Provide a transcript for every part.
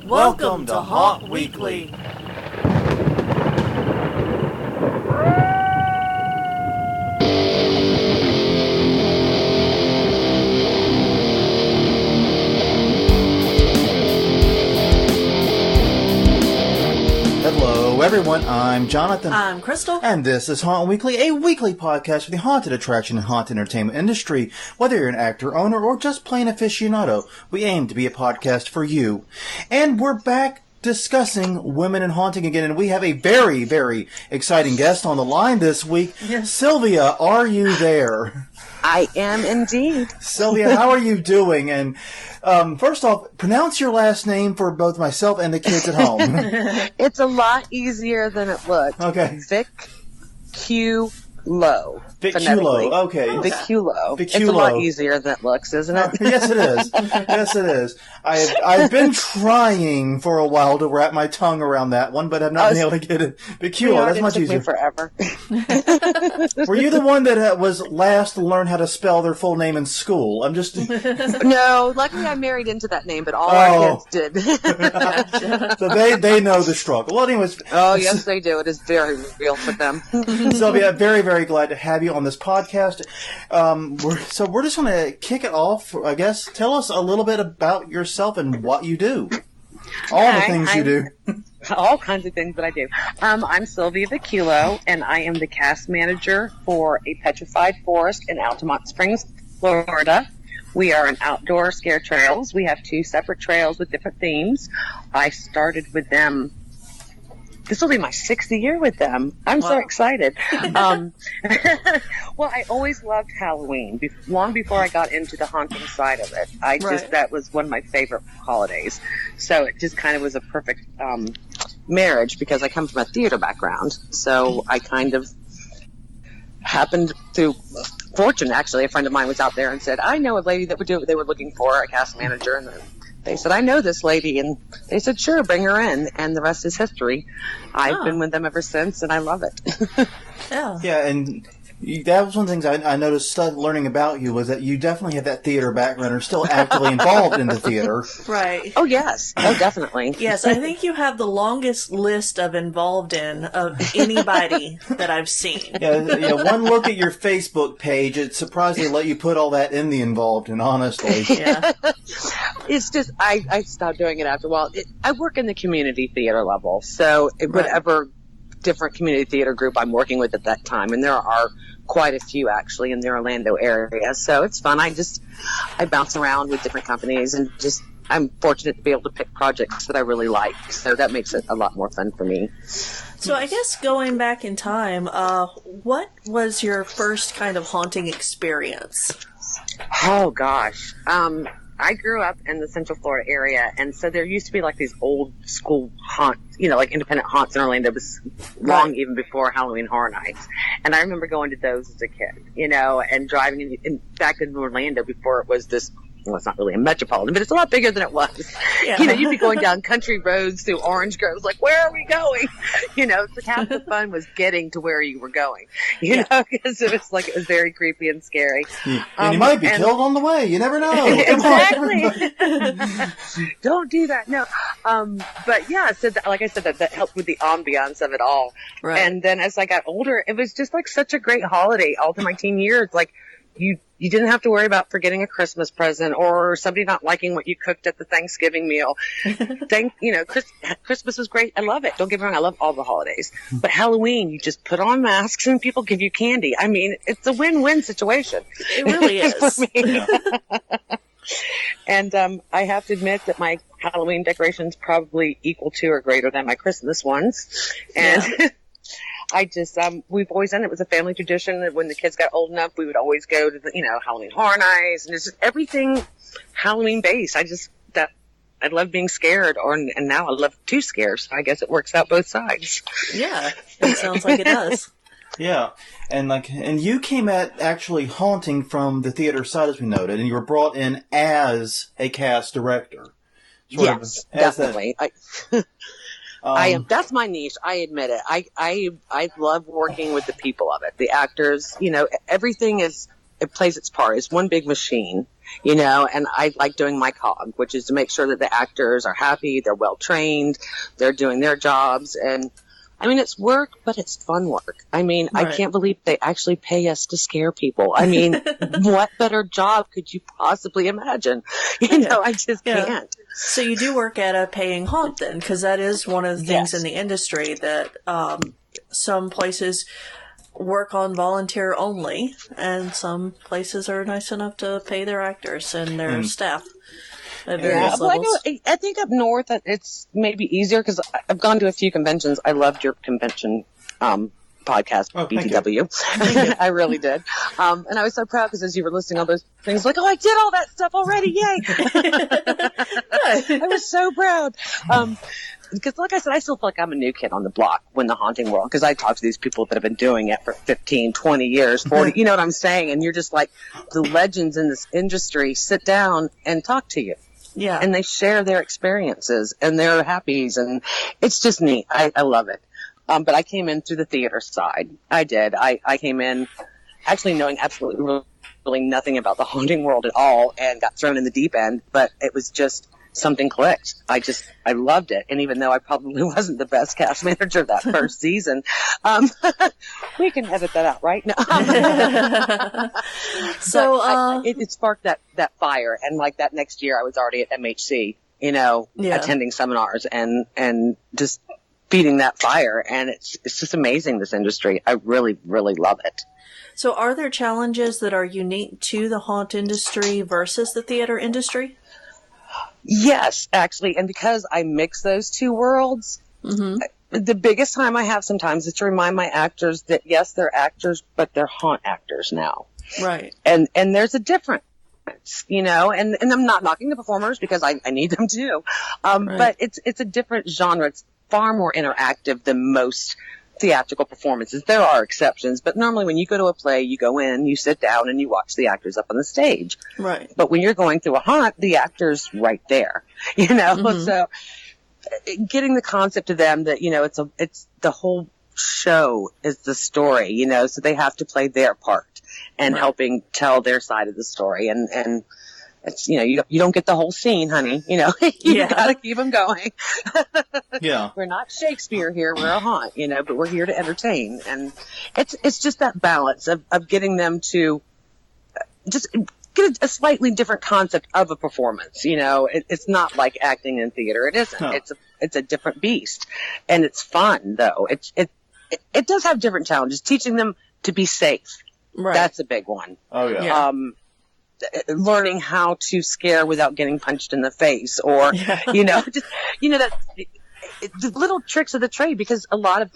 Welcome to Haunt Weekly. Hello everyone, I'm Jonathan. I'm Crystal. And this is Haunt Weekly, a weekly podcast for the haunted attraction and haunted entertainment industry. Whether you're an actor, owner, or just plain aficionado, we aim to be a podcast for you. And we're back discussing women in haunting again, and we have a very, very exciting guest on the line this week. Yes. Sylvia, are you there? I am indeed. Sylvia, how are you doing? And first off, pronounce your last name for both myself and the kids at home. It's a lot easier than it looked. Okay. Vicchiullo. Vicchiullo, okay. Vicchiullo. It's a Vicchiullo. lot easier than it looks, isn't it? Yes, it is. Yes, it is. I've been trying for a while to wrap my tongue around that one, but I've not been able to get it. Vicchiullo, that's much easier. It took me forever. Were you the one that was last to learn how to spell their full name in school? I'm just... No, luckily I married into that name, but all our kids did. So they know the struggle. Well, anyways... Oh, yes, they do. It is very real for them. Sylvia, very, very glad to have you on this podcast. We're just going to kick it off, I guess. Tell us a little bit about yourself and what you do. All the things you do. All kinds of things that I do. I'm Sylvia Vicchiullo, and I am the cast manager for A Petrified Forest in Altamont Springs, Florida. We are an outdoor scare trails. We have 2 separate trails with different themes. I started with them. This will be my 6th year with them. I'm so excited. Well, I always loved Halloween. Long before I got into the haunting side of it, that was one of my favorite holidays. So it just kind of was a perfect marriage because I come from a theater background. So I kind of happened through fortune, actually. A friend of mine was out there and said, I know a lady that would do what they were looking for, a cast manager, and they said, I know this lady, and they said, sure, bring her in, and the rest is history. I've been with them ever since, and I love it. Yeah, and that was one of the things I noticed learning about you was that you definitely have that theater background and are still actively involved in the theater. Right. Oh, yes. Oh, definitely. Yes, I think you have the longest list of involved in of anybody that I've seen. Yeah, one look at your Facebook page, it surprisingly let you put all that in the involved in, honestly. Yeah. It's just, I stopped doing it after a while. I work in the community theater level, so whatever different community theater group I'm working with at that time, and there are quite a few actually in the Orlando area, so it's fun. I bounce around with different companies, and just I'm fortunate to be able to pick projects that I really like, so that makes it a lot more fun for me. So I guess going back in time, what was your first kind of haunting experience? Oh gosh. I grew up in the Central Florida area, and so there used to be like these old school haunts, like independent haunts in Orlando. It was long even before Halloween Horror Nights. And I remember going to those as a kid, and driving back in Orlando before it was this, well, it's not really a metropolitan, but it's a lot bigger than it was. Yeah. You'd be going down country roads through orange groves, like, where are we going? It's like half the fun was getting to where you were going, because it was very creepy and scary. And you might be killed on the way. You never know. Exactly. Don't do that. No. But yeah, so like I said, that helped with the ambiance of it all. Right. And then as I got older, it was just like such a great holiday all through my teen years. Like, you didn't have to worry about forgetting a Christmas present or somebody not liking what you cooked at the Thanksgiving meal. Christmas was great. I love it. Don't get me wrong. I love all the holidays. But Halloween, you just put on masks and people give you candy. I mean, it's a win-win situation. It really is. For me. Yeah. And I have to admit that my Halloween decorations probably equal to or greater than my Christmas ones. And we've always done it. It was a family tradition that when the kids got old enough, we would always go to the, Halloween Horror Nights, and it's just everything Halloween based. I love being scared, and now I love to scare, so I guess it works out both sides. Yeah, it sounds like it does. Yeah, and you came at actually haunting from the theater side, as we noted, and you were brought in as a cast director. Yes, definitely. That's my niche. I admit it. I love working with the people of it, the actors. Everything it plays its part. It's one big machine. and I like doing my cog, which is to make sure that the actors are happy, they're well trained, they're doing their jobs. And I mean, it's work, but it's fun work. I mean, Right. I can't believe they actually pay us to scare people. I mean, what better job could you possibly imagine? I just Yeah. can't. So you do work at a paying haunt then, because that is one of the things Yes. in the industry that some places work on volunteer only, and some places are nice enough to pay their actors and their staff at various Well, levels. I think up north it's maybe easier because I've gone to a few conventions. I loved your convention podcast, Oh, thank BTW. I really did. And I was so proud because as you were listing all those things, like, oh, I did all that stuff already. Yay. I was so proud. Because like I said, I still feel like I'm a new kid on the block when the haunting world, because I talk to these people that have been doing it for 15, 20 years, 40, you know what I'm saying? And you're just like, the legends in this industry sit down and talk to you. Yeah. And they share their experiences and their happies, and it's just neat. I love it. But I came in through the theater side. I did. I came in actually knowing absolutely really nothing about the haunting world at all and got thrown in the deep end, but it was just something clicked. I loved it. And even though I probably wasn't the best cast manager that first season, we can edit that out right now. So, it sparked that fire. And like that next year, I was already at MHC, attending seminars and just feeding that fire. And it's just amazing, this industry. I really, really love it. So are there challenges that are unique to the haunt industry versus the theater industry? Yes, actually. And because I mix those two worlds, the biggest time I have sometimes is to remind my actors that, yes, they're actors, but they're haunt actors now. Right. And there's a difference, and I'm not knocking the performers because I need them too. Right. But it's a different genre. It's far more interactive than most theatrical performances. There are exceptions, but normally when you go to a play, you go in, you sit down, and you watch the actors up on the stage. Right. But when you're going through a haunt, the actor's right there, So getting the concept to them that, it's the whole show is the story, so they have to play their part and helping tell their side of the story. And it's, you don't get the whole scene, honey, you gotta keep them going. Yeah. We're not Shakespeare here. We're a haunt, but we're here to entertain. And it's just that balance of getting them to just get a slightly different concept of a performance. It's not like acting in theater. It isn't. No. It's a different beast, and it's fun though. It does have different challenges. Teaching them to be safe. Right. That's a big one. Oh, yeah. Learning how to scare without getting punched in the face, or that the little tricks of the trade. Because a lot of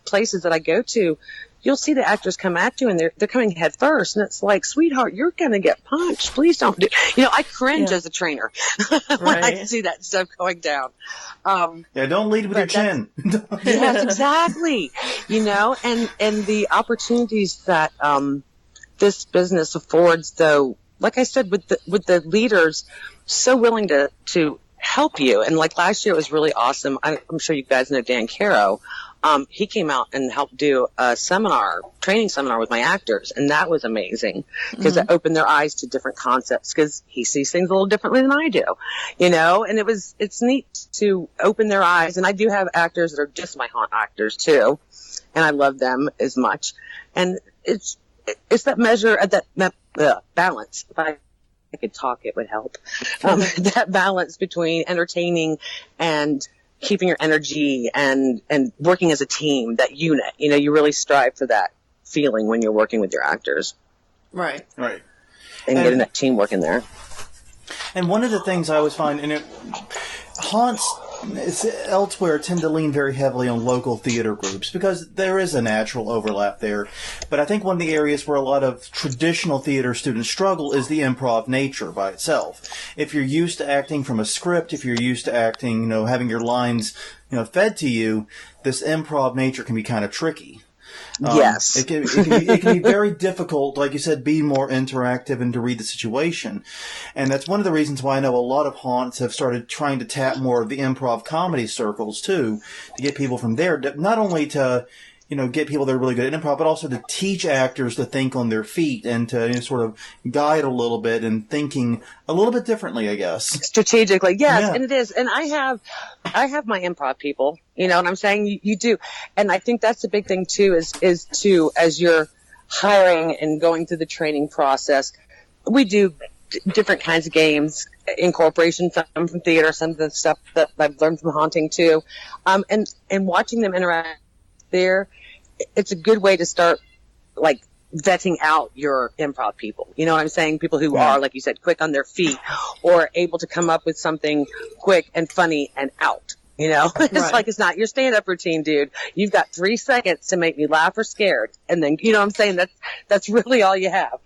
places that I go to, you'll see the actors come at you and they're coming head first, and it's like, sweetheart, you're gonna get punched. Please don't do. I cringe as a trainer when I see that stuff going down. Don't lead with your chin. Yes, exactly. And the opportunities that this business affords, though, like I said, with the leaders so willing to help you. And like last year, it was really awesome. I'm sure you guys know Dan Caro. He came out and helped do a training seminar with my actors. And that was amazing because it opened their eyes to different concepts, because he sees things a little differently than I do, and it's neat to open their eyes. And I do have actors that are just my haunt actors too. And I love them as much. And it's that measure of that balance. If I could talk, it would help. That balance between entertaining and keeping your energy and working as a team, that unit. You really strive for that feeling when you're working with your actors. Right. Right. And getting that teamwork in there. And one of the things I always find, haunts elsewhere tend to lean very heavily on local theater groups because there is a natural overlap there. But I think one of the areas where a lot of traditional theater students struggle is the improv nature by itself. If you're used to acting from a script, if you're used to acting, having your lines, fed to you, this improv nature can be kind of tricky. Yes. It can be very difficult, like you said, be more interactive and to read the situation. And that's one of the reasons why I know a lot of haunts have started trying to tap more of the improv comedy circles, too, to get people from there, not only to get people that are really good at improv, but also to teach actors to think on their feet and to sort of guide a little bit and thinking a little bit differently, I guess. Strategically, yes, Yeah. and it is. And I have my improv people, you know what I'm saying? You do. And I think that's the big thing too, is to, as you're hiring and going through the training process, we do different kinds of games, incorporation, some from theater, some of the stuff that I've learned from haunting too. And watching them interact there, it's a good way to start, like, vetting out your improv people. You know what I'm saying? People who are, like you said, quick on their feet or able to come up with something quick and funny and out. You know, it's like, it's not your stand-up routine, dude. You've got 3 seconds to make me laugh or scared. And then, you know what I'm saying? That's really all you have.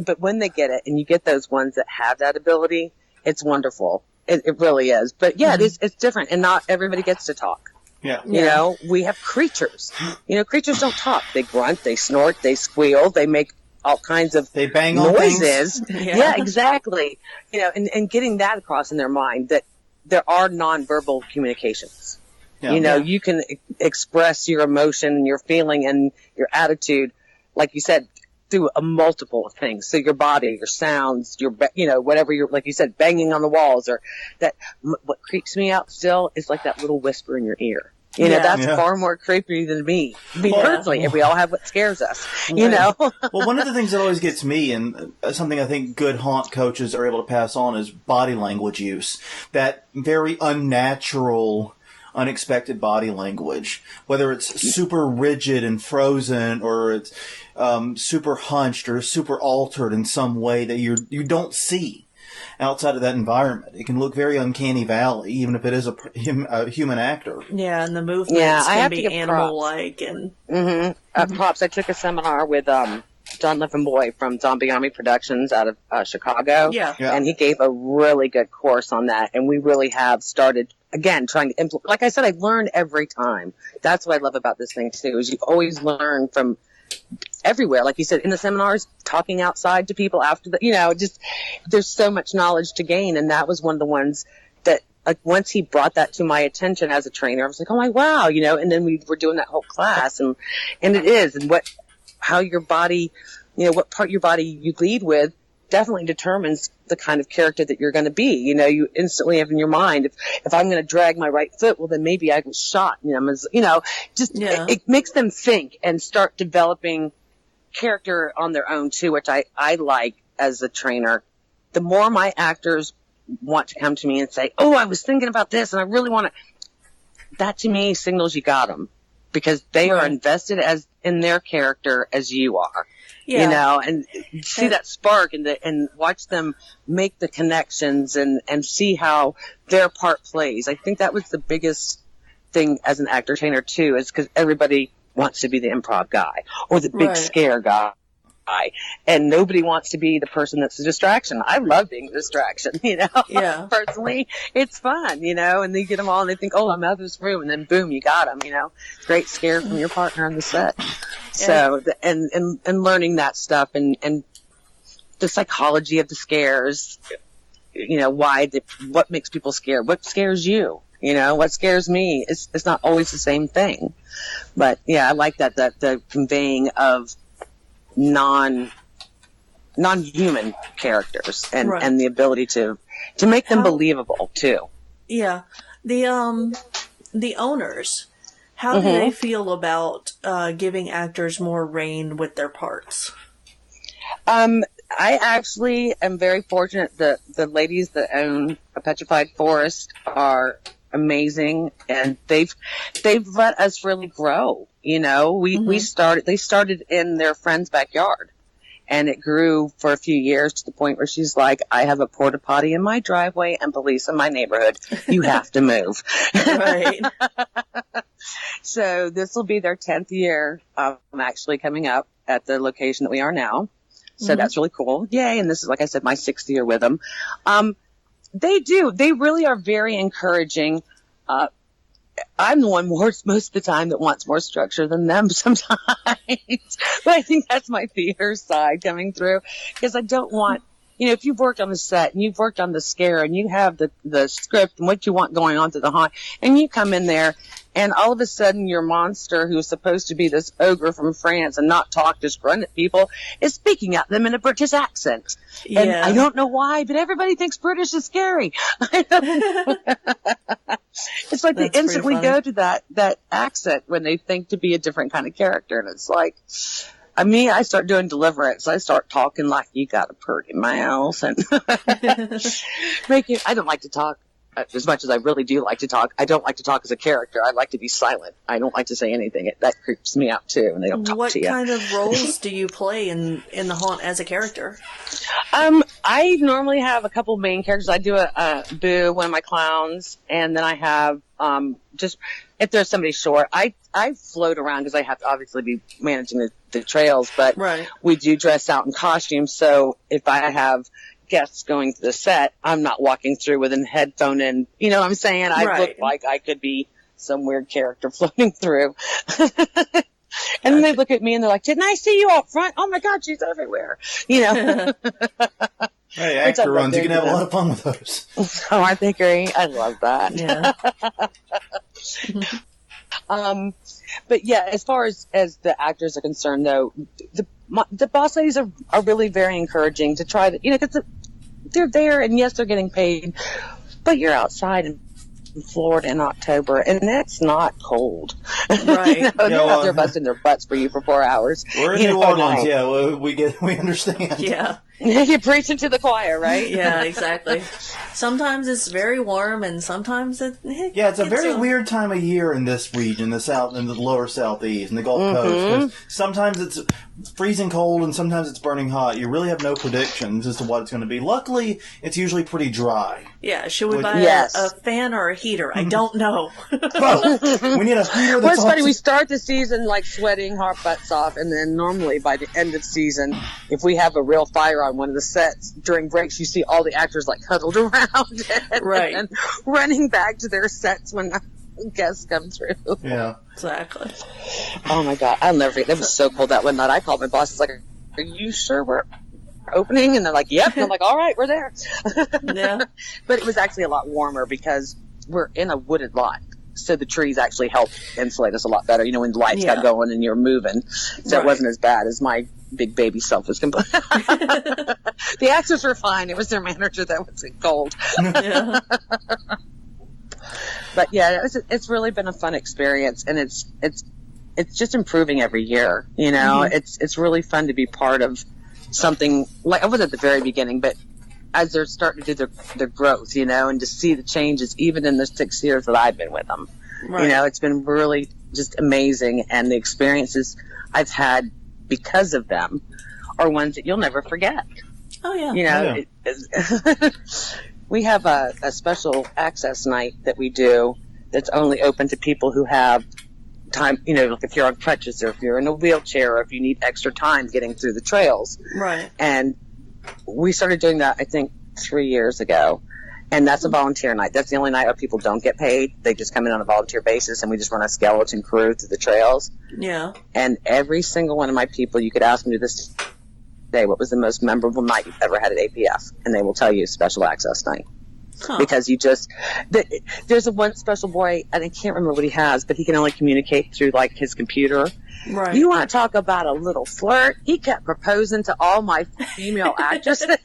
But when they get it and you get those ones that have that ability, it's wonderful. It really is. But yeah, it's different, and not everybody gets to talk. Yeah. You know, we have creatures. You know, creatures don't talk. They grunt, they snort, they squeal, they make all kinds of They bang noises. on things. Yeah, exactly. You know, and getting that across in their mind that there are nonverbal communications. Yeah. You know, you can express your emotion and your feeling and your attitude, like you said, through a multiple of things. So your body, your sounds, whatever you're, like you said, banging on the walls, or that. What creeps me out still is like that little whisper in your ear. You know, that's far more creepy than me. Personally, and we all have what scares us, you know? Well, one of the things that always gets me, and something I think good haunt coaches are able to pass on, is body language use. That very unnatural, unexpected body language. Whether it's super rigid and frozen, or it's super hunched or super altered in some way that you don't see outside of that environment. It can look very uncanny valley, even if it is a human actor. Yeah, and the movements can be animal-like. And props. I took a seminar with John Liffenboy from Zombie Army Productions out of Chicago. Yeah. And he gave a really good course on that. And we really have started, again, trying to implement. Like I said, I learn every time. That's what I love about this thing, too, is you always learn from everywhere. Like you said, in the seminars, talking outside to people after just there's so much knowledge to gain. And that was one of the ones that, like, once he brought that to my attention as a trainer, I was like, oh my, wow, and then we were doing that whole class, and it is, and how your body, what part of your body you lead with definitely determines the kind of character that you're going to be. You instantly have in your mind, if I'm going to drag my right foot, well, then maybe I was shot. It makes them think and start developing character on their own too, which I like as a trainer. The more my actors want to come to me and say, oh, I was thinking about this and I really want to, that to me signals you got them, because they are invested as in their character as you are. Yeah. And see that spark and watch them make the connections and see how their part plays. I think that was the biggest thing as an actor trainer too, is because everybody wants to be the improv guy or the big scare guy. And nobody wants to be the person that's a distraction. I love being a distraction, Yeah. Personally, it's fun, and they get them all and they think, oh, I'm out of this room. And then boom, you got them, Great scare from your partner on the set. So, and learning that stuff and the psychology of the scares, what makes people scared? What scares you? What scares me? It's not always the same thing. But yeah, I like that the conveying of non-human characters and the ability to make them believable too. Yeah. The owners, how do they feel about giving actors more reign with their parts? I actually am very fortunate that the ladies that own A Petrified Forest are amazing, and they've let us really grow. They started in their friend's backyard, and it grew for a few years to the point where she's like, I have a porta potty in my driveway and police in my neighborhood. You have to move. Right. So this will be their 10th year, actually coming up at the location that we are now. So that's really cool. Yay. And this is, like I said, my 6th year with them. They really are very encouraging. I'm the one most of the time that wants more structure than them sometimes. But I think that's my theater side coming through, because I don't want, if you've worked on the set and you've worked on the scare and you have the script and what you want going on through the haunt, and you come in there and all of a sudden your monster, who's supposed to be this ogre from France and not talk, just grunt at people, is speaking at them in a British accent. And I don't know why, but everybody thinks British is scary. It's like they instantly go to that accent when they think to be a different kind of character. And it's like, I start doing Deliverance. I start talking like you got a pretty mouth, and I don't like to talk as much as I really do like to talk. I don't like to talk as a character. I like to be silent. I don't like to say anything. That creeps me out too, and they don't talk to you. What kind of roles do you play in the haunt as a character? I normally have a couple main characters. I do a Boo, one of my clowns, and then I have just if there's somebody short, I float around because I have to obviously be managing the trails, but we do dress out in costumes. So if I have guests going to the set, I'm not walking through with a headphone in. You know what I'm saying? I look like I could be some weird character floating through. And then they look at me and they're like, "Didn't I see you out front? Oh my God, she's everywhere." You know. Hey, actor runs. You can have a lot of fun with those. Oh, aren't they great? I love that. Yeah. But yeah, as far as the actors are concerned, though, the boss ladies are really very encouraging to try to, because they're there, and yes, they're getting paid, but you're outside in Florida in October, and it's not cold. Right. They're out there busting their butts for you for 4 hours. We're in New Orleans, yeah. We understand. Yeah. You're preaching to the choir, right? Yeah, exactly. Sometimes it's very warm, and sometimes it's a very weird time of year in this region, the south and the lower southeast and the Gulf Coast. 'Cause sometimes it's freezing cold, and sometimes it's burning hot. You really have no predictions as to what it's going to be. Luckily, it's usually pretty dry. Yeah, should we buy a fan or a heater? I don't know. Well, we need a heater. Well, it's funny. We start the season like sweating our butts off, and then normally by the end of the season, if we have a real fire on one of the sets during breaks, you see all the actors like huddled around and running back to their sets when guests come through. Yeah, exactly. Oh my God, I'll never forget. It was so cold that one night. I called my boss. It's like, "Are you sure we're opening?" And they're like, "Yep." And I'm like, "All right, we're there." Yeah, but it was actually a lot warmer because we're in a wooded lot. So the trees actually help insulate us a lot better, when the lights got going and you're moving. So it wasn't as bad as my big baby self was complaining. The actors were fine. It was their manager that was cold. Yeah. But yeah, it's really been a fun experience, and it's just improving every year. It's really fun to be part of something. Like I was at the very beginning, but as they're starting to do their growth, and to see the changes even in the 6 years that I've been with them, it's been really just amazing. And the experiences I've had because of them are ones that you'll never forget. Oh yeah. We have a special access night that we do that's only open to people who have time, like if you're on crutches or if you're in a wheelchair or if you need extra time getting through the trails. Right. And we started doing that, I think, 3 years ago. And that's a volunteer night. That's the only night where people don't get paid. They just come in on a volunteer basis, and we just run a skeleton crew through the trails. Yeah. And every single one of my people, you could ask them to this day, what was the most memorable night you've ever had at APF? And they will tell you special access night. Huh. Because there's a one special boy, and I can't remember what he has, but he can only communicate through, like, his computer. Right. You want to talk about a little flirt? He kept proposing to all my female actresses.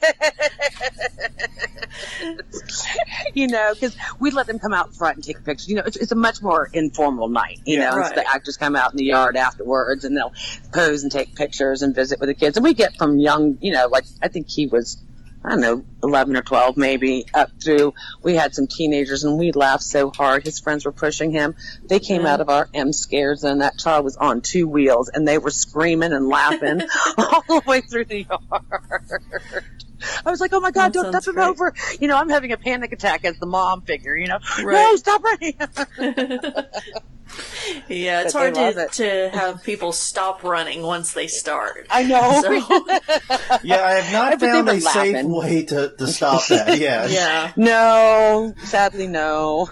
Because we let them come out front and take pictures. It's a much more informal night, Right. So the actors come out in the yard afterwards, and they'll pose and take pictures and visit with the kids. And we get from young, like, I think he was, I don't know, 11 or 12 maybe, up through, we had some teenagers, and we laughed so hard. His friends were pushing him. They came out of our M scare zone. That child was on 2 wheels, and they were screaming and laughing all the way through the yard. I was like, oh my God, don't tip him over. I'm having a panic attack as the mom figure, Right. No, stop running. Yeah, it's hard to have people stop running once they start. I know. So. Yeah, I have not found a safe way to stop that. Yeah. Yeah. No, sadly, no.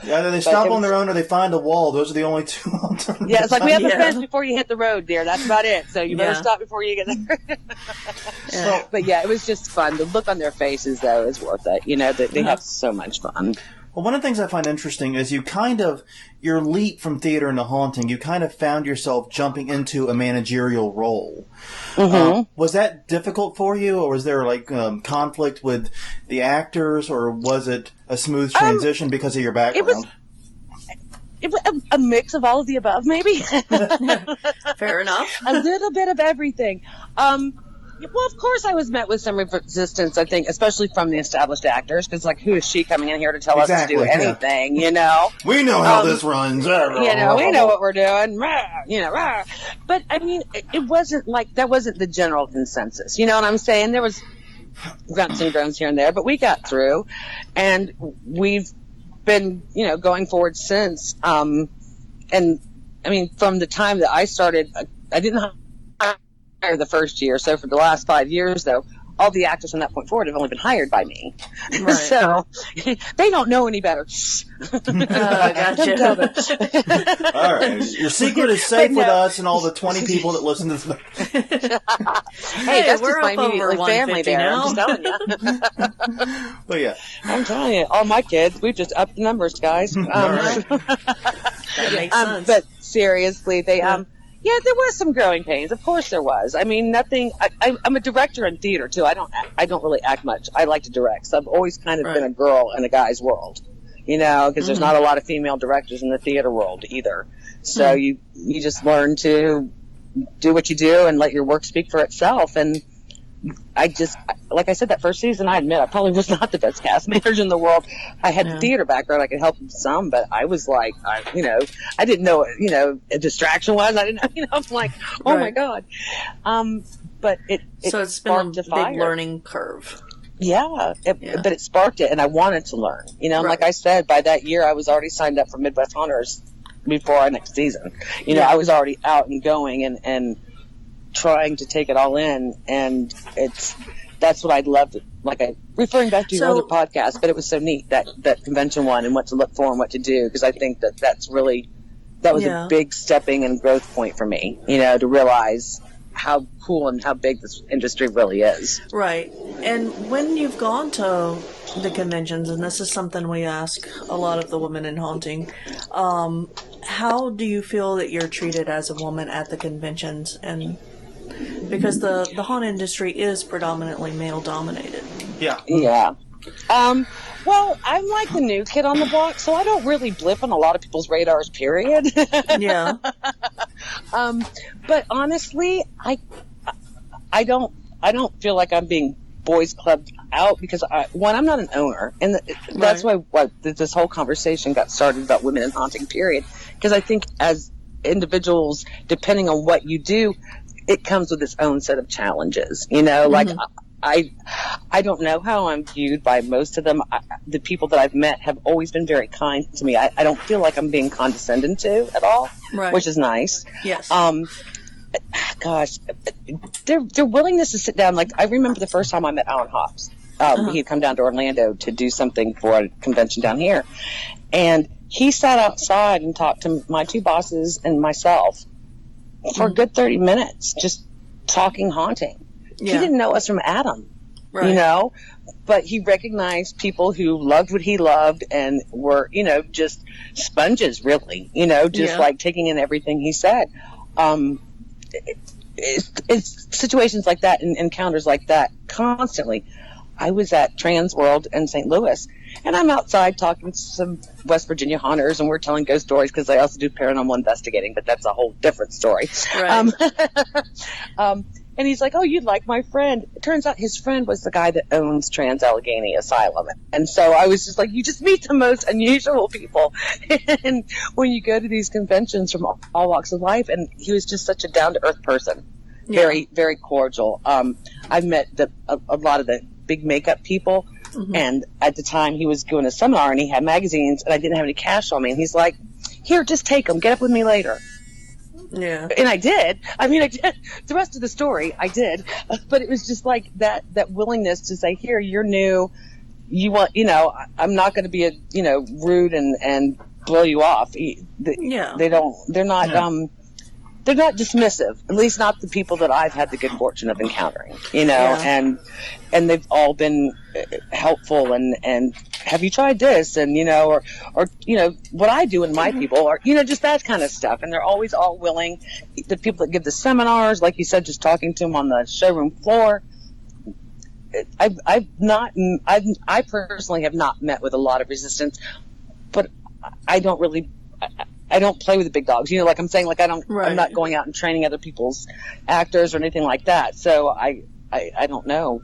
Either they stop on their own or they find a wall. Those are the only two alternatives. Yeah, it's like we have a fence before you hit the road, dear. That's about it. So you better stop before you get there. But yeah, it was just fun. The look on their faces, though, is worth it. They have so much fun. Well, one of the things I find interesting is your leap from theater into haunting, you kind of found yourself jumping into a managerial role. Mm-hmm. Was that difficult for you, or was there conflict with the actors, or was it a smooth transition because of your background? It was a mix of all of the above, maybe. Fair enough. A little bit of everything. Well, of course, I was met with some resistance, I think, especially from the established actors, because, who is she coming in here to tell us to do anything, We know how this runs. We know what we're doing. But, I mean, it wasn't that wasn't the general consensus. You know what I'm saying? There was grunts and groans here and there, but we got through, and we've been, going forward since. And, I mean, from the time that I started, I didn't hire the first year. So for the last 5 years, though, all the actors from that point forward have only been hired by me. Right. So they don't know any better. Gotcha. All right. Your secret is safe with us and all the 20 people that listen to this. Hey, that's just my immediate family there. Now. I'm just telling you. Well, yeah. I'm telling you, all my kids, we've just upped the numbers, guys. All right. That makes sense. But seriously, yeah, there was some growing pains. Of course there was. I mean, nothing. I'm a director in theater too. I don't really act much. I like to direct. So I've always kind of been a girl in a guy's world, because there's not a lot of female directors in the theater world either. So you just learn to do what you do and let your work speak for itself. And like I said, that first season, I admit I probably was not the best cast manager in the world. I had the theater background. I could help some, but I was I didn't know what, a distraction was. I didn't know, I'm like, oh my God. But it's been a big learning curve. Yeah, but it sparked it, and I wanted to learn. And like I said, by that year, I was already signed up for Midwest Hunters before our next season. I was already out and going and trying to take it all in, and that's what I'd love to, referring back to your other podcast, but it was so neat, that convention one, and what to look for and what to do, because I think that was a big stepping and growth point for me, to realize how cool and how big this industry really is. Right. And when you've gone to the conventions, and this is something we ask a lot of the women in haunting, how do you feel that you're treated as a woman at the conventions? And because the haunt industry is predominantly male dominated. Yeah. Yeah. Well, I'm like the new kid on the block, so I don't really blip on a lot of people's radars, period. Yeah. But honestly, I don't feel like I'm being boys clubbed out, because I'm not an owner, and that's why this whole conversation got started about women in haunting, period. Because I think as individuals, depending on what you do, it comes with its own set of challenges. I don't know how I'm viewed by most of them. The people that I've met have always been very kind to me. I don't feel like I'm being condescended to at all, which is nice. Yes. Gosh, their willingness to sit down. Like, I remember the first time I met Alan Hobbs. He'd come down to Orlando to do something for a convention down here, and he sat outside and talked to my two bosses and myself for a good 30 minutes, just talking haunting. Yeah. He didn't know us from Adam, but he recognized people who loved what he loved and were, just sponges, really, like taking in everything he said. It's situations like that and encounters like that constantly. I was at Trans World in St. Louis, and I'm outside talking to some West Virginia haunters, and we're telling ghost stories, because I also do paranormal investigating, but that's a whole different story. Right. And he's like, oh, you'd like my friend. It turns out his friend was the guy that owns Trans Allegheny Asylum. And so I was just like, you just meet the most unusual people. And when you go to these conventions from all walks of life, and he was just such a down-to-earth person. Yeah. Very, very cordial. I met a lot of the big makeup people. Mm-hmm. And at the time he was doing a seminar, and he had magazines, and I didn't have any cash on me. And he's like, here, just take them. Get up with me later. Yeah. And I did. I mean, I did. The rest of the story, I did. But it was just like that willingness to say, here, you're new. You want, I'm not going to be rude and blow you off. They're not they're not dismissive, at least not the people that I've had the good fortune of encountering, and they've all been helpful and have you tried this? And, or what I do and my people are, just that kind of stuff. And they're always all willing. The people that give the seminars, like you said, just talking to them on the showroom floor. I personally have not met with a lot of resistance, but I don't play with the big dogs. Like I'm saying, like I'm not going out and training other people's actors or anything like that. So I don't know.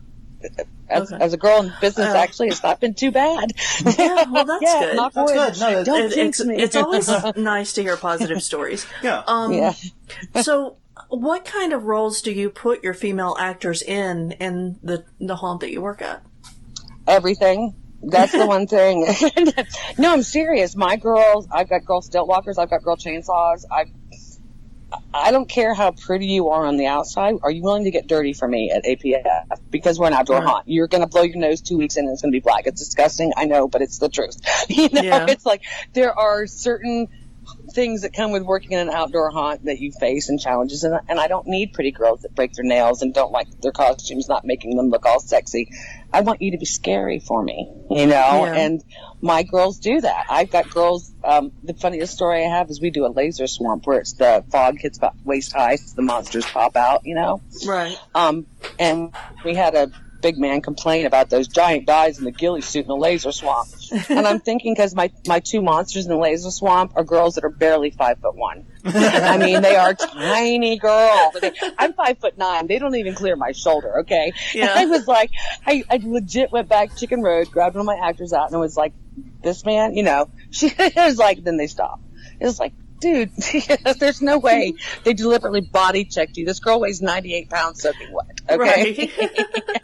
As a girl in business, actually, it's not been too bad. Yeah, well, that's good. That's good. No, Don't jinx me. It's always nice to hear positive stories. Yeah. So, what kind of roles do you put your female actors in the haunt that you work at? Everything. That's the one thing. No, I'm serious. My girls, I've got girl stilt walkers, I've got girl chainsaws. I don't care how pretty you are on the outside. Are you willing to get dirty for me at APF? Because we're an outdoor haunt. You're going to blow your nose 2 weeks in and it's going to be black. It's disgusting. I know, but it's the truth. It's like there are certain things that come with working in an outdoor haunt that you face and challenges. And I don't need pretty girls that break their nails and don't like their costumes not making them look all sexy. I want you to be scary for me, and my girls do that. I've got girls, the funniest story I have is we do a laser swamp where it's the fog hits about waist high, so the monsters pop out, Right. And we had a big man complain about those giant guys in the ghillie suit in the laser swamp. And I'm thinking, because my two monsters in the laser swamp are girls that are barely 5'1". I mean, they are tiny girls. I'm 5'9". They don't even clear my shoulder. Okay. Yeah. And I was like, I legit went back Chicken Road, grabbed one of my actors out, and I was like, this man, it was like, then they stopped. It was like, dude, there's no way they deliberately body checked you. This girl weighs 98 pounds soaking wet. Okay. Right.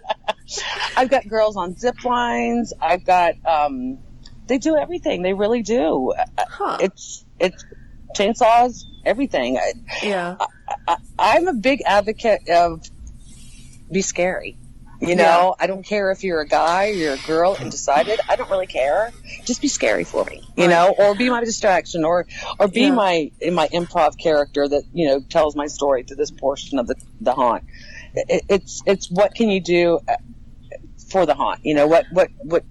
I've got girls on zip lines. I've got, they do everything. They really do. It's chainsaws, everything. Yeah. I'm a big advocate of be scary. I don't care if you're a guy, you're a girl, and decided. I don't really care. Just be scary for me, or be my distraction, or be my improv character that tells my story to this portion of the haunt. It's what can you do for the haunt? What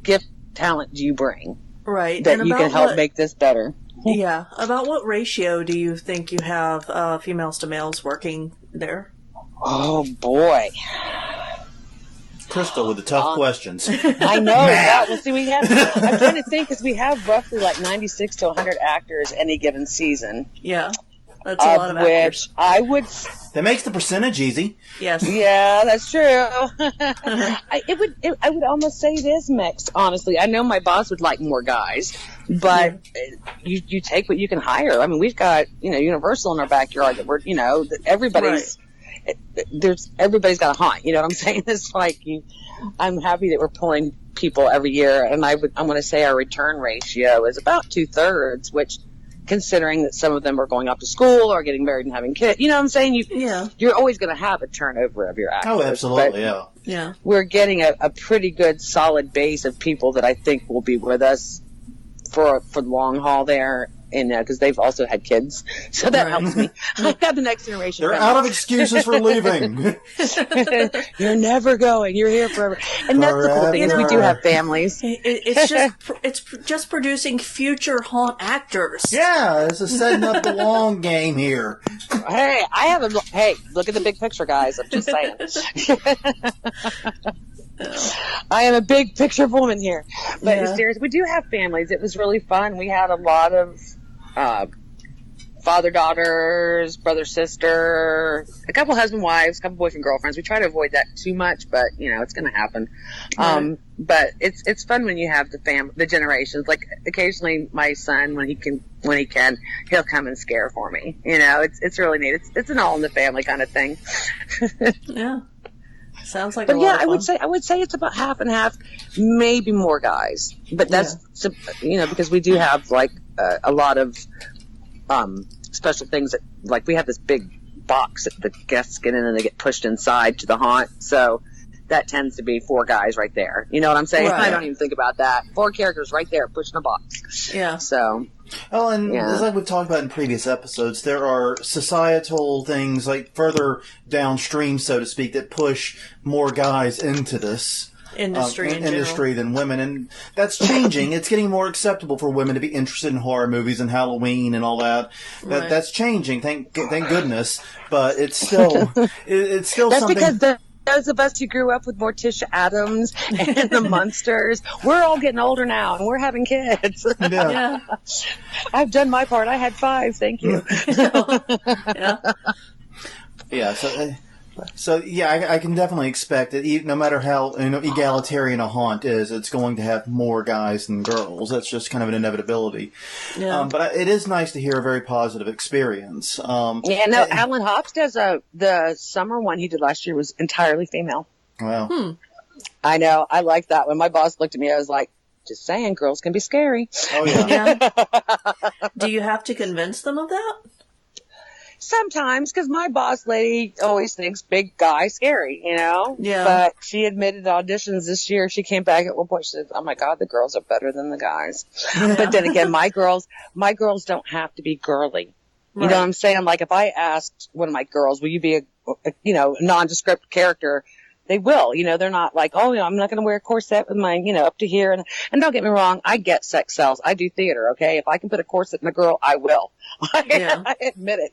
gift, talent do you bring? Right. That you can help make this better. Yeah. About what ratio do you think you have females to males working there? Oh boy. Crystal with the tough questions. I know. Well, see, I'm trying to think, because we have roughly like 96 to 100 actors any given season. Yeah. That's a lot of actors. I would. That makes the percentage easy. Yes. Yeah, that's true. I would almost say it is mixed, honestly. I know my boss would like more guys, but you take what you can hire. I mean, we've got, Universal in our backyard that we're, everybody's. Everybody's got a haunt. You know what I'm saying? It's like I'm happy that we're pulling people every year, and I'm going to say our return ratio is about 2/3, which, considering that some of them are going off to school or getting married and having kids, you know what I'm saying? You're always going to have a turnover of your actors. Oh, absolutely, yeah. We're getting a pretty good, solid base of people that I think will be with us for the long haul there. And because they've also had kids, so that helps me. I have the next generation. They're out of excuses for leaving. You're never going. You're here forever. And that's the cool thing is we do have families. It's just producing future haunt actors. Yeah, this is setting up the long game here. Hey, look at the big picture, guys. I'm just saying. I am a big picture woman here. But seriously, we do have families. It was really fun. We had a lot of father-daughters, brother-sister, a couple husband-wives, a couple boyfriend-girlfriends. We try to avoid that too much, but, it's going to happen. But it's fun when you have the generations. Like, occasionally my son, when he can, he'll come and scare for me. It's really neat. It's an all-in-the-family kind of thing. Yeah. Sounds like but a lot of fun. I would say it's about half and half, maybe more guys. But that's because we do have like a lot of special things that, like, we have this big box that the guests get in and they get pushed inside to the haunt. So that tends to be 4 guys right there. You know what I'm saying? Right. I don't even think about that. 4 characters right there pushing a box. Yeah. So. Oh, and as like we've talked about in previous episodes, there are societal things like further downstream, so to speak, that push more guys into this industry than women, and that's changing. It's getting more acceptable for women to be interested in horror movies and Halloween and all that. Right. That's changing. Thank goodness, but it's still it's still That's something. because those of us who grew up with Morticia Addams and the Munsters, we're all getting older now, and we're having kids. Yeah. I've done my part. I had 5. Thank you. Yeah. Yeah, so yeah, I can definitely expect that no matter how egalitarian a haunt is, it's going to have more guys than girls. That's just kind of an inevitability. Yeah. But it is nice to hear a very positive experience. Alan Hobbs does the summer one he did last year was entirely female. Wow. I know. I like that. When my boss looked at me, I was like, just saying, girls can be scary. Oh, yeah. Yeah. Do you have to convince them of that? Sometimes, because my boss lady always thinks big guy scary, you know? Yeah. But she admitted auditions this year. She came back at one point. She said, oh, my God, the girls are better than the guys. But then again, my girls don't have to be girly. You know what I'm saying? Like, if I asked one of my girls, will you be a nondescript character? They will. You know, they're not like, oh, I'm not going to wear a corset with my, up to here. And don't get me wrong, I get sex sells. I do theater, okay? If I can put a corset in a girl, I will. Yeah. I admit it.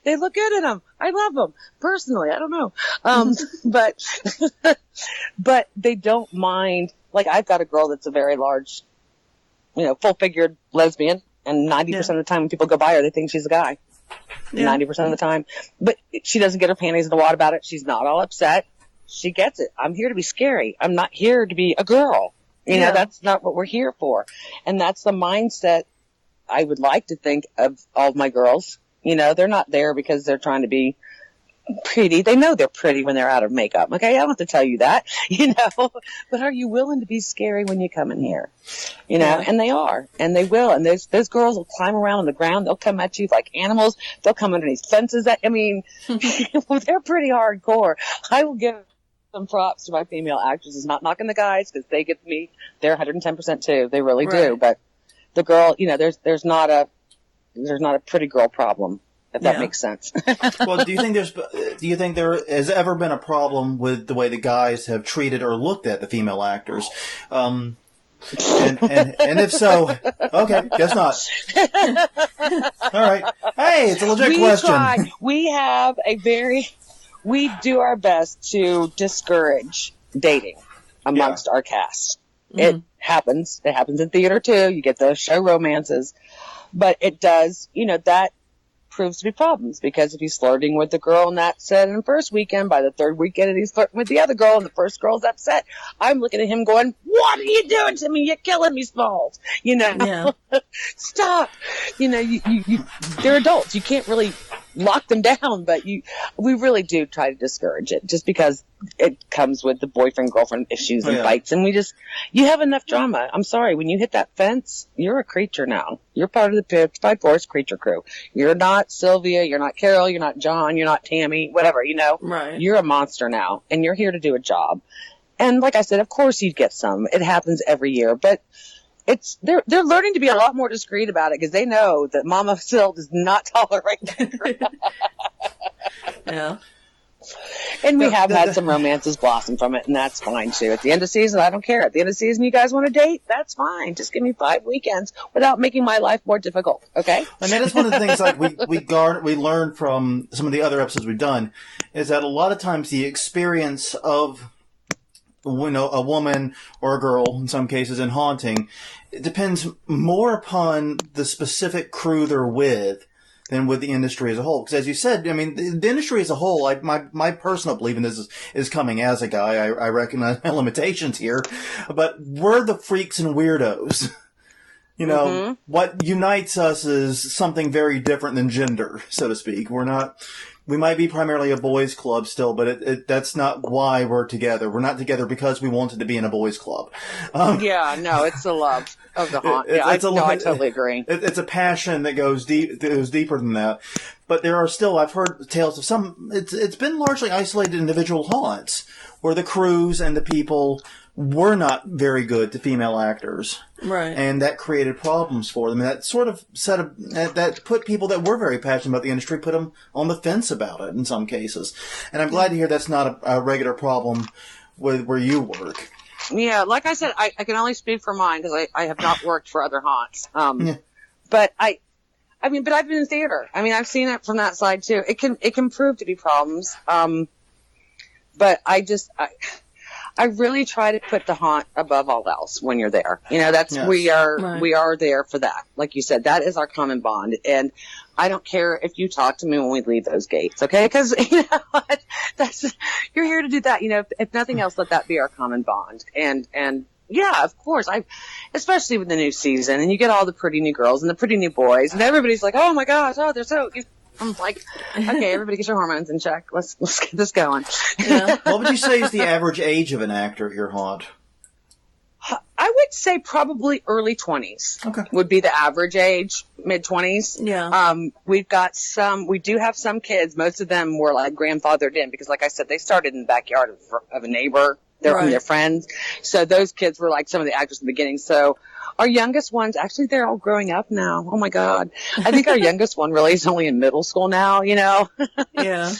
They look good in them. I love them. Personally, I don't know. But they don't mind. Like, I've got a girl that's a very large, full-figured lesbian. And 90% of the time when people go by her, they think she's a guy. Yeah. 90% of the time. But she doesn't get her panties in the wad about it. She's not all upset. She gets it. I'm here to be scary. I'm not here to be a girl. That's not what we're here for. And that's the mindset I would like to think of all of my girls. They're not there because they're trying to be pretty. They know they're pretty when they're out of makeup. Okay, I don't have to tell you that, But are you willing to be scary when you come in here? Yeah. And they are, and they will. And those girls will climb around on the ground. They'll come at you like animals. They'll come underneath fences. They're pretty hardcore. I will give some props to my female actresses, not knocking the guys because they get me. They're 110% too. They really do. But the girl, there's not a pretty girl problem. If that makes sense. Well, do you think there has ever been a problem with the way the guys have treated or looked at the female actors? And if so, okay, guess not. All right. Hey, it's a legit question. We do our best to discourage dating amongst our cast. Mm-hmm. It happens. It happens in theater too. You get those show romances, but it does, that proves to be problems because if he's flirting with the girl in that set in the first weekend, by the third weekend he's flirting with the other girl and the first girl's upset, I'm looking at him going, what are you doing to me? You're killing me, Smalls. Yeah. Stop. They're adults. You can't really lock them down, but we really do try to discourage it just because it comes with the boyfriend-girlfriend issues and fights, and you have enough drama. I'm sorry, when you hit that fence, you're a creature now. You're part of the Petrified Forest creature crew. You're not Sylvia, you're not Carol, you're not John, you're not Tammy, whatever, Right. You're a monster now, and you're here to do a job. And like I said, of course you'd get some. It happens every year, but they're learning to be a lot more discreet about it because they know that Mama Syl does not tolerate that. Yeah. And we have had some romances blossom from it, and that's fine too. At the end of season, I don't care. At the end of season, you guys want to date? That's fine. Just give me 5 weekends without making my life more difficult. Okay. And that is one of the things like we learned from some of the other episodes we've done is that a lot of times the experience of a woman or a girl in some cases in haunting, it depends more upon the specific crew they're with than with the industry as a whole. Because as you said, I mean, the industry as a whole, my personal belief in this is coming as a guy. I recognize my limitations here, but we're the freaks and weirdos. What unites us is something very different than gender, so to speak. We might be primarily a boys' club still, but that's not why we're together. We're not together because we wanted to be in a boys' club. No, it's a love. of the haunt. I totally agree. It's a passion that goes deeper than that. But there are still, I've heard tales of some, it's been largely isolated individual haunts where the crews and the people were not very good to female actors. Right. And that created problems for them. And that sort of that put people that were very passionate about the industry, put them on the fence about it in some cases. And I'm glad to hear that's not a regular problem with where you work. Yeah, like I said, I can only speak for mine because I have not worked for other haunts. But but I've been in theater. I mean, I've seen it from that side too. It can prove to be problems. But I really try to put the haunt above all else when you're there. You know, we are there for that. Like you said, that is our common bond. And I don't care if you talk to me when we leave those gates, okay? Because, you know what? You're here to do that. You know, if nothing else, let that be our common bond. And yeah, of course. Especially with the new season, and you get all the pretty new girls and the pretty new boys, and everybody's like, oh my gosh, they're so. I'm like, okay, everybody get your hormones in check. Let's get this going. Yeah. What would you say is the average age of an actor here, haunt? I would say probably early 20s. Okay. Would be the average age, mid 20s. Yeah. We do have some kids. Most of them were like grandfathered in because, like I said, they started in the backyard of a neighbor. They're Right. their friends. So those kids were like some of the actors in the beginning. So our youngest ones, actually, they're all growing up now. Oh my God. I think our youngest one really is only in middle school now, you know? Yeah.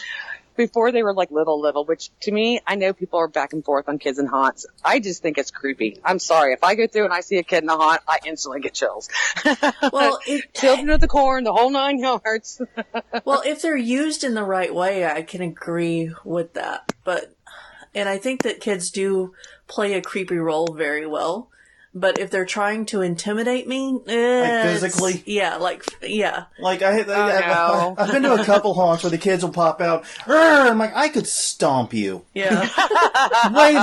Before they were like little, which to me, I know people are back and forth on kids and haunts. I just think it's creepy. I'm sorry. If I go through and I see a kid in a haunt, I instantly get chills. Well, Children of the Corn, the whole 9 yards. well, if they're used in the right way, I can agree with that. And I think that kids do play a creepy role very well. But if they're trying to intimidate me, Like physically? Yeah. Like no. I've been to a couple haunts where the kids will pop out. I'm like, I could stomp you. Yeah. Wave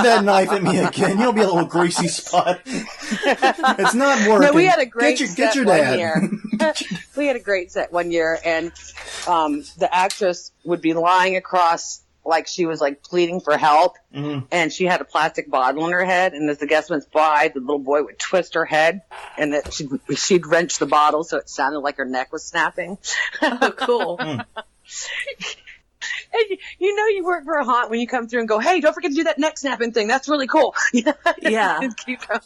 that knife at me again. You'll be a little greasy spot. It's not working. No, we had a great get your set dad. 1 year. We had a great set 1 year, and the actress would be lying across like she was like pleading for help, and she had a plastic bottle in her head, and as the guest went by, the little boy would twist her head, and that she'd wrench the bottle so it sounded like her neck was snapping. Oh, cool. And you know you work for a haunt when you come through and go, hey, don't forget to do that neck snapping thing. That's really cool. Yeah. Keep going.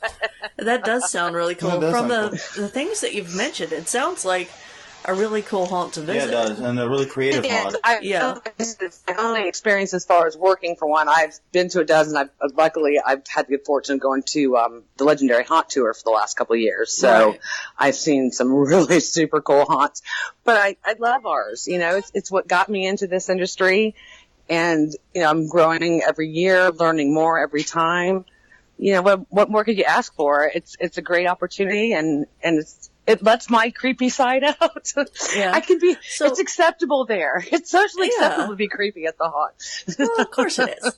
That does sound really cool. That does From sound the things that you've mentioned, it sounds like a really cool haunt to Yeah, visit. it does. And a really creative haunt. This is my only experience as far as working for one. I've been to a dozen. Luckily, I've had the good fortune of going to the Legendary Haunt Tour for the last couple of years. So Right. I've seen some really super cool haunts. But I love ours. You know, it's what got me into this industry. And, you know, I'm growing every year, learning more every time. You know, what more could you ask for? It's a great opportunity, and it lets my creepy side out. Yeah. It's acceptable there. It's socially acceptable to be creepy at the haunt. Well, of course it is.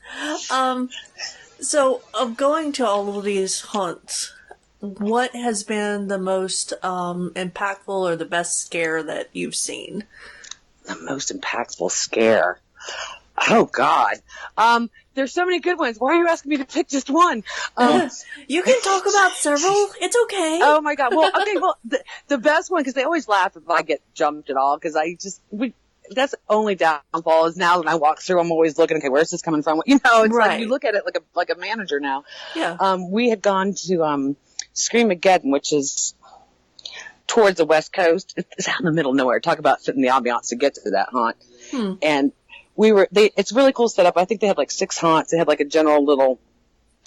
So, of going to all of these haunts, what has been the most impactful or the best scare that you've seen? The most impactful scare. Oh, God. There's so many good ones. Why are you asking me to pick just one? You can talk about several. It's okay. Oh my God. Well, okay. Well, the best one, because they always laugh if I get jumped at all, because that's the only downfall is now when I walk through, I'm always looking, okay, where's this coming from? You know, it's Right. like you look at it like a manager now. Yeah. We had gone to Screamageddon, which is towards the West Coast. It's out in the middle of nowhere. Talk about fitting the ambiance to get to that haunt. And it's really cool setup. I think they had like 6 haunts. They had like a general little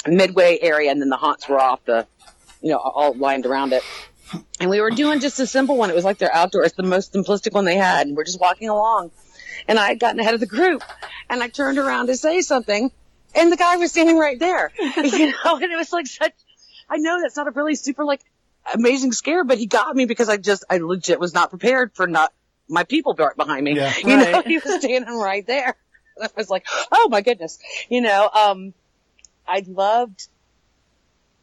midway area, and then the haunts were off all lined around it. And we were doing just a simple one. It was like their outdoor. It's the most simplistic one they had. And we're just walking along. And I had gotten ahead of the group. And I turned around to say something. And the guy was standing right there. And it was like I know that's not a really super like amazing scare, but he got me because I legit was not prepared for my people behind me. Yeah. You know, he was standing right there. I was like, oh my goodness. You know, I loved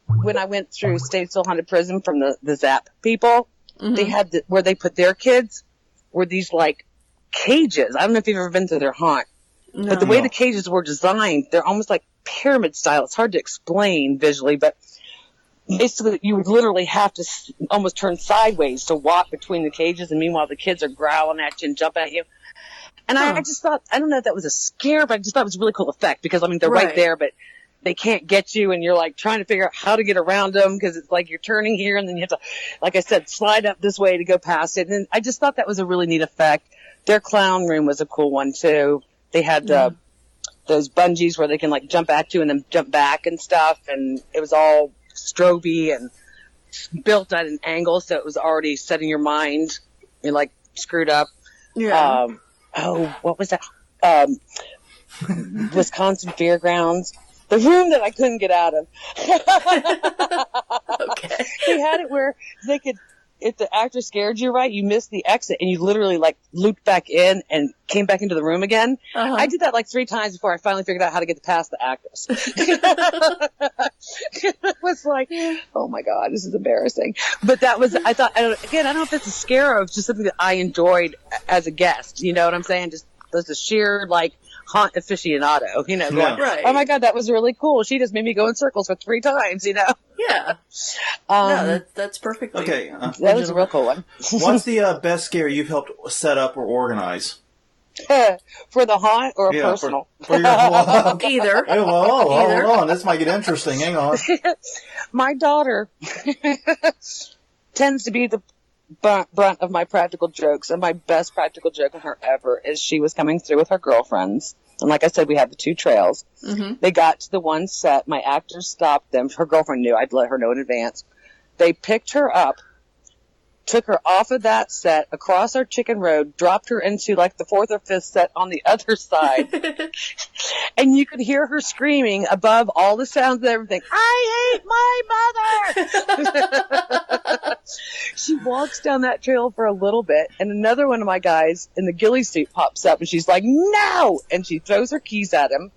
when I went through Statesville Haunted Prison from the Zap people. They had where they put their kids were these like cages. I don't know if you've ever been to their haunt, but the way the cages were designed, they're almost like pyramid style. It's hard to explain visually, but basically you would literally have to almost turn sideways to walk between the cages, and meanwhile the kids are growling at you and jumping at you. And I just thought, I don't know if that was a scare, but I just thought it was a really cool effect because, I mean, they're right there, but they can't get you, and you're like trying to figure out how to get around them because it's like you're turning here and then you have to, like I said, slide up this way to go past it. And I just thought that was a really neat effect. Their clown room was a cool one too. They had those bungees where they can like jump at you and then jump back and stuff, and it was all stroby and built at an angle, so it was already setting your mind, you're like screwed up. Yeah. What was that? Wisconsin Fairgrounds. The room that I couldn't get out of. Okay. They had it where they could, if the actor scared you right, you missed the exit and you literally like looped back in and came back into the room again. Uh-huh. I did that like 3 times before I finally figured out how to get past the actors. It was like, oh my God, this is embarrassing. But that was, I thought, again, I don't know if it's a scare or it's just something that I enjoyed as a guest. You know what I'm saying? Just there's a sheer like haunt aficionado, you know, going, oh my God, that was really cool. She just made me go in circles for 3 times, you know? Yeah. No, that's perfectly. Okay. That was a real cool one. What's the best scare you've helped set up or organize? For the haunt or personal? For your, either. Hey, hold on. This might get interesting. Hang on. My daughter tends to be the brunt of my practical jokes, and my best practical joke on her ever is she was coming through with her girlfriends, and like I said, we had the 2 trails. Mm-hmm. They got to the one set, my actors stopped them, her girlfriend knew, I'd let her know in advance. They picked her up, took her off of that set, across our chicken road, dropped her into like the 4th or 5th set on the other side. And you could hear her screaming above all the sounds and everything, I hate my mother! She walks down that trail for a little bit, and another one of my guys in the ghillie suit pops up, and she's like, no! And she throws her keys at him.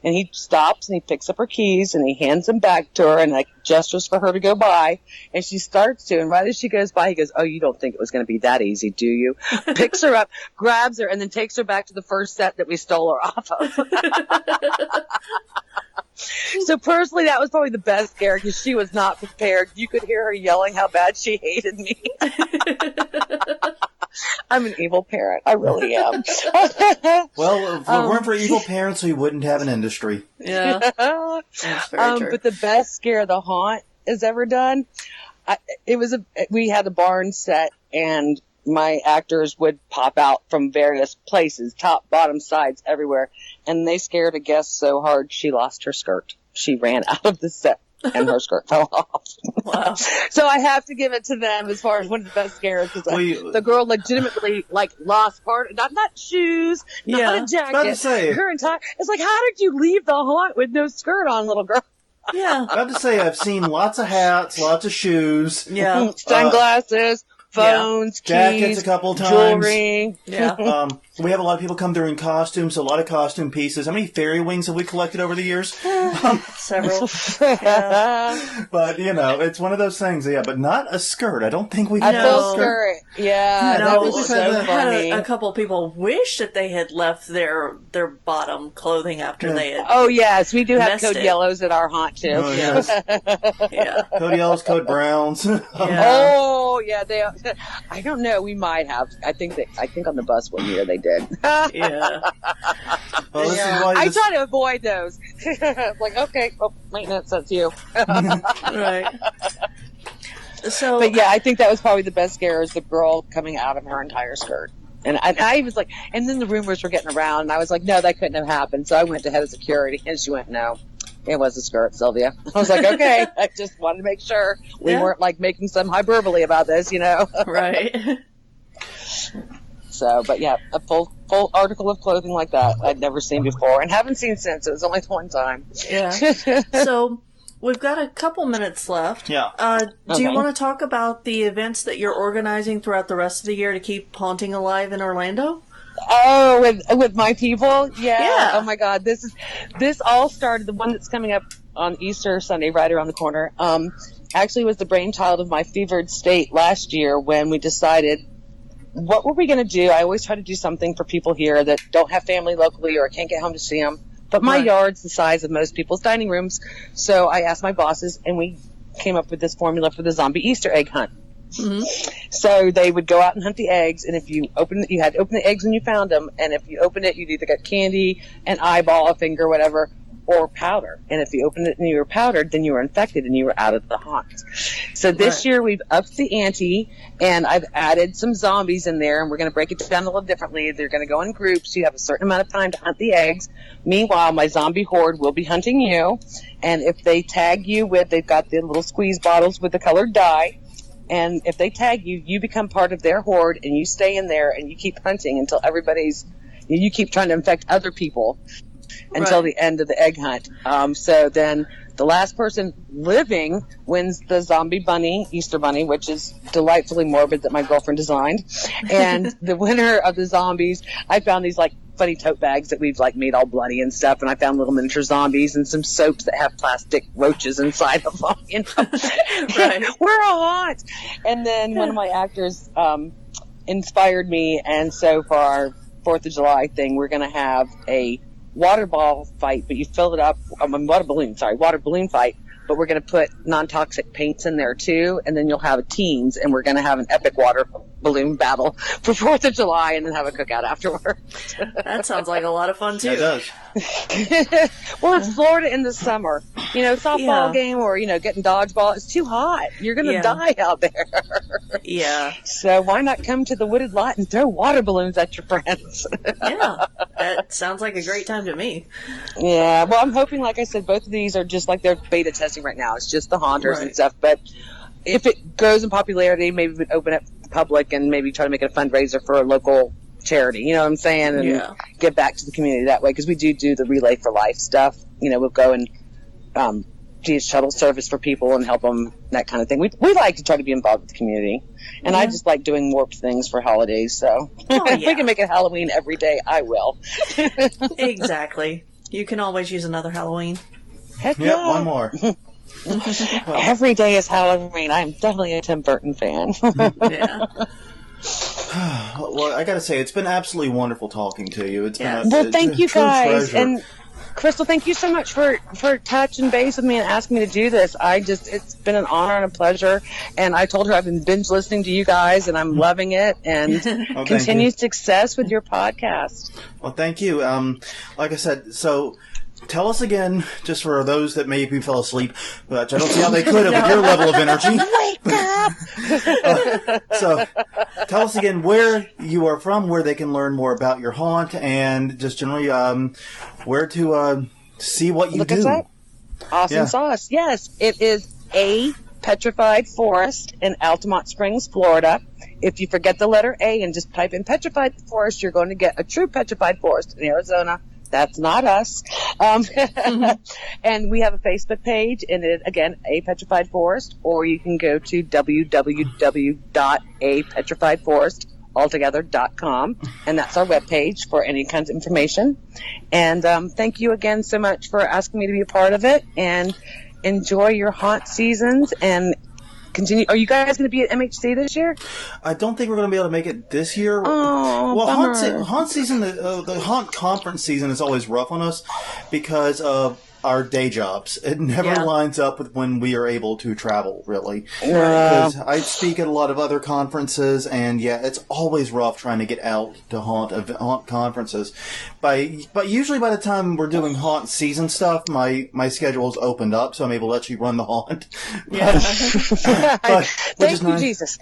And he stops and he picks up her keys and he hands them back to her and like gestures for her to go by. And she starts to, and right as she goes by, he goes, oh, you don't think it was going to be that easy, do you? Picks her up, grabs her, and then takes her back to the first set that we stole her off of. So personally, that was probably the best scare because she was not prepared. You could hear her yelling how bad she hated me. I'm an evil parent. I really am. Well, if it weren't for evil parents, we wouldn't have an industry. Yeah. That's very true. But the best scare the haunt has ever done, we had a barn set, and my actors would pop out from various places, top, bottom, sides, everywhere, and they scared a guest so hard she lost her skirt. She ran out of the set. And her skirt fell off. Wow. So I have to give it to them as far as one of the best scares because the girl legitimately like lost part, not shoes, not a jacket. About to say, her entire. It's like, how did you leave the haunt with no skirt on, little girl? Yeah. About to say, I've seen lots of hats, lots of shoes, sunglasses, phones, jackets keys, a couple of times, jewelry. Yeah. We have a lot of people come through in costumes, a lot of costume pieces. How many fairy wings have we collected over the years? Several. Yeah. But, you know, it's one of those things, but not a skirt. I don't think we've had a skirt. Yeah, that was so funny. A couple of people wish that they had left their bottom clothing after they had. Oh, yes, we do have code yellows at our haunt, too. Oh, yes. Yeah. Code yellows, code browns. Oh, yeah, they. I don't know. We might have. I think on the bus one year they did. Yeah. Well, this is why I try to avoid those. Like, okay, maintenance, that's you. Right. So, but yeah, I think that was probably the best scare is the girl coming out of her entire skirt. And I was like, and then the rumors were getting around, and I was like, no, that couldn't have happened. So I went to head of security, and she went, no. It was a skirt, Sylvia. I was like, okay. I just wanted to make sure we weren't like making some hyperbole about this, you know? Right. So, but yeah, a full article of clothing like that I'd never seen before and haven't seen since. It was only one time. Yeah. So we've got a couple minutes left. Yeah. Do you want to talk about the events that you're organizing throughout the rest of the year to keep haunting alive in Orlando? Oh, with my people? Yeah. Oh my God. This all started, the one that's coming up on Easter Sunday, right around the corner, actually was the brainchild of my fevered state last year when we decided, what were we going to do? I always try to do something for people here that don't have family locally or can't get home to see them. But my yard's the size of most people's dining rooms. So I asked my bosses, and we came up with this formula for the zombie Easter egg hunt. Mm-hmm. So they would go out and hunt the eggs, and if you you had to open the eggs when you found them, and if you opened it, you'd either get candy, an eyeball, a finger, whatever, or powder. And if you opened it and you were powdered, then you were infected and you were out of the haunt. So this year we've upped the ante, and I've added some zombies in there, and we're going to break it down a little differently. They're going to go in groups. You have a certain amount of time to hunt the eggs. Meanwhile, my zombie horde will be hunting you, and if they tag you with, they've got the little squeeze bottles with the colored dye, and if they tag you, you become part of their horde, and you stay in there, and you keep hunting until you keep trying to infect other people until the end of the egg hunt. So then the last person living wins the zombie bunny, Easter bunny, which is delightfully morbid that my girlfriend designed. And the winner of the zombies, I found these like funny tote bags that we've like made all bloody and stuff, and I found little miniature zombies and some soaps that have plastic roaches inside of them. You know? Right. We're a haunt. And then one of my actors inspired me, and so for our 4th of July thing, we're going to have a water ball fight, but you fill it up, water balloon fight, but we're going to put non-toxic paints in there too, and then you'll have teams, and we're going to have an epic water balloon battle for 4th of July, and then have a cookout afterwards. That sounds like a lot of fun too. It does. Well, it's Florida in the summer. Softball game or, getting dodgeball. It's too hot. You're going to die out there. Yeah. So why not come to the wooded lot and throw water balloons at your friends? Yeah. That sounds like a great time to me. Yeah. Well, I'm hoping, like I said, both of these are just like they're beta testing right now. It's just the haunters and stuff. But if it goes in popularity, maybe we'd open it to the public and maybe try to make it a fundraiser for a local charity, you know what I'm saying, and give back to the community that way, because we do the Relay for Life stuff. We'll go and do shuttle service for people and help them, that kind of thing. We like to try to be involved with the community, and I just like doing warped things for holidays, so if we can make it Halloween every day, I will. Exactly. You can always use another Halloween. Heck Yep, yeah. one more. Every day is Halloween. I'm definitely a Tim Burton fan. Yeah. Well, I gotta say, it's been absolutely wonderful talking to you. It's been thank you true guys, treasure. and Crystal, thank you so much for touching base with me and asking me to do this. It's been an honor and a pleasure, and I told her I've been binge listening to you guys, and I'm loving it, and continued success with your podcast. Well, thank you. Like I said, so tell us again, just for those that maybe fell asleep, but I don't see how they could have with your level of energy. Wake up! So tell us again where you are from, where they can learn more about your haunt, and just generally where to see what you do. Us up. Awesome sauce. Yes, it is A Petrified Forest in Altamont Springs, Florida. If you forget the letter A and just type in Petrified Forest, you're going to get a true Petrified Forest in Arizona. That's not us. And we have a Facebook page, and it, again, A Petrified Forest, or you can go to www.apetrifiedforestaltogether.com, and that's our webpage for any kinds of information. And thank you again so much for asking me to be a part of it, and enjoy your haunt seasons, and continue. Are you guys going to be at MHC this year? I don't think we're going to be able to make it this year. Oh, well, bummer. haunt season, the haunt conference season is always rough on us because of our day jobs. It never lines up with when we are able to travel, really. Because I speak at a lot of other conferences, and it's always rough trying to get out to haunt conferences. But usually by the time we're doing haunt season stuff, my schedule's opened up, so I'm able to actually run the haunt. Yeah. Thank you, nice. Jesus.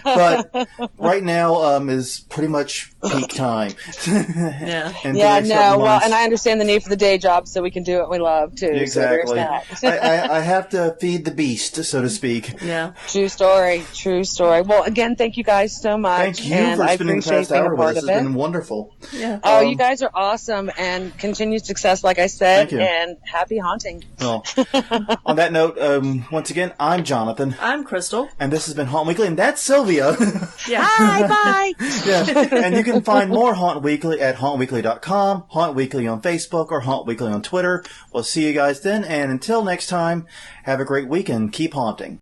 But right now is pretty much peak time. Yeah. Well, and I understand the need for the day job, so we can do what we love too. Exactly. So there's that. I have to feed the beast, so to speak. Yeah. True story. Well, again, thank you guys so much. Thank you and for I spending the appreciate past being hour a with part us. of It's it. been wonderful. Yeah. Oh, you guys are awesome, and continued success, like I said, Thank you. and happy haunting. Well, on that note, once again, I'm Jonathan. I'm Crystal. And this has been Haunt Weekly, and that's Sylvia. Yeah. Hi, bye. And you can find more Haunt Weekly at hauntweekly.com, Haunt Weekly on Facebook, or Haunt Weekly on Twitter. We'll see you guys then, and until next time, have a great week and keep haunting.